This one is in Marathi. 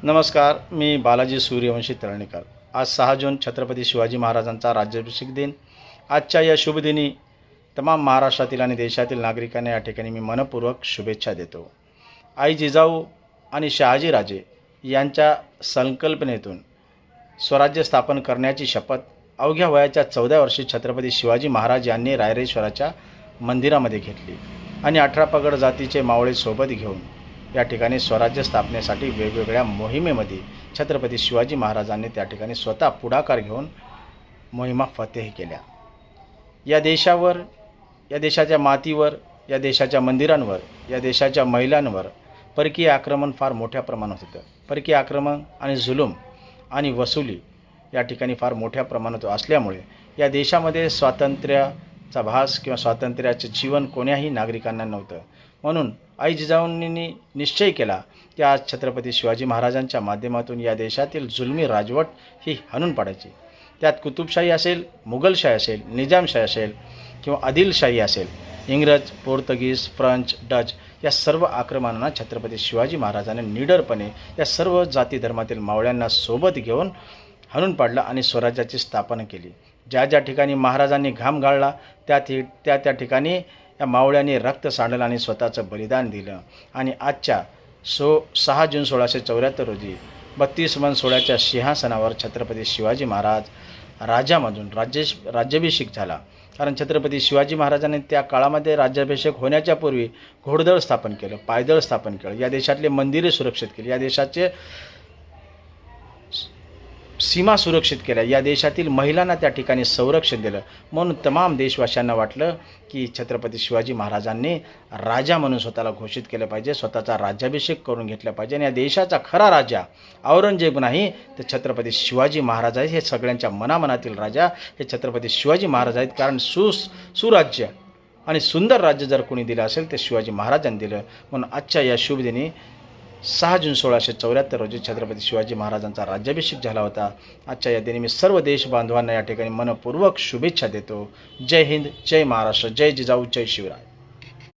नमस्कार, मी बालाजी सूर्यवंशी तळणीकर. आज 6 जून छत्रपती शिवाजी महाराजांचा राज्याभिषेक दिन. आजच्या या शुभ दिनी तमाम महाराष्ट्रातील आणि देशातील नागरिकांना या ठिकाणी मी मनपूर्वक शुभेच्छा देतो. आई जिजाऊ आणि शहाजीराजे यांच्या संकल्पनेतून स्वराज्य स्थापन करण्याची शपथ अवघ्या वयाच्या 14 वर्षी छत्रपती शिवाजी महाराज यांनी रायरेश्वराच्या मंदिरामध्ये घेतली आणि 18 पगड जातीचे मावळे सोबत घेऊन या ठिकाणी स्वराज्य स्थापनेसाठी वेगवेगळ्या मोहिमेमध्ये छत्रपती शिवाजी महाराजांनी त्या ठिकाणी स्वतः पुढाकार घेऊन मोहिमा फतेह केल्या. या देशावर, या देशाच्या मातीवर, या देशाच्या मंदिरांवर, या देशाच्या महिलांवर परकीय आक्रमण फार मोठ्या प्रमाणात होतं. परकीय आक्रमण आणि जुलूम आणि वसुली या ठिकाणी फार मोठ्या प्रमाणात असल्यामुळे या देशामध्ये स्वातंत्र्याचा भास किंवा स्वातंत्र्याचे जीवन कोण्याही नागरिकांना नव्हतं. म्हणून आई जिजाऊंनी निश्चय केला की आज छत्रपती शिवाजी महाराजांच्या माध्यमातून या देशातील जुलमी राजवट ही हाणून पाडायची. त्यात कुतुबशाही असेल, मुघलशाही असेल, निजामशाही असेल किंवा आदिलशाही असेल, इंग्रज, पोर्तुगीज, फ्रेंच, डच या सर्व आक्रमणांना छत्रपती शिवाजी महाराजांनी निडरपणे या सर्व जाती धर्मातील मावळ्यांना सोबत घेऊन हाणून पाडलं आणि स्वराज्याची स्थापना केली. ज्या ज्या ठिकाणी महाराजांनी घाम गाळला त्या ठिकाणी या मावळ्यांनी रक्त सांडलं आणि स्वतःचं बलिदान दिलं. आणि आजच्या 6 जून 1674 रोजी 32 मन सोळ्याच्या सिंहासनावर छत्रपती शिवाजी महाराज राजामधून राज्याभिषेक झाला. कारण छत्रपती शिवाजी महाराजांनी त्या काळामध्ये राज्याभिषेक होण्याच्या पूर्वी घोडदळ स्थापन केलं, पायदळ स्थापन केलं, या देशातले मंदिरे सुरक्षित केली, या देशाचे सीमा सुरक्षित केल्या, या देशातील महिलांना त्या ठिकाणी संरक्षण दिलं. म्हणून तमाम देशवासियांना वाटलं की छत्रपती शिवाजी महाराजांनी राजा म्हणून स्वतःला घोषित केलं पाहिजे, स्वतःचा राज्याभिषेक करून घेतला पाहिजे. आणि या देशाचा खरा राजा औरंगजेब नाही तर छत्रपती शिवाजी महाराज आहेत. हे सगळ्यांच्या मनामनातील राजा हे छत्रपती शिवाजी महाराज आहेत. कारण सुराज्य आणि सुंदर राज्य जर कोणी दिलं असेल ते शिवाजी महाराजांनी दिलं. म्हणून आजच्या या शुभ दिनी 6 जून 1674 रोजी छत्रपती शिवाजी महाराजांचा राज्याभिषेक झाला होता. आजच्या या दिनी मी सर्व देश बांधवांना या ठिकाणी मनपूर्वक शुभेच्छा देतो. जय हिंद, जय महाराष्ट्र, जय जिजाऊ, जय शिवराय.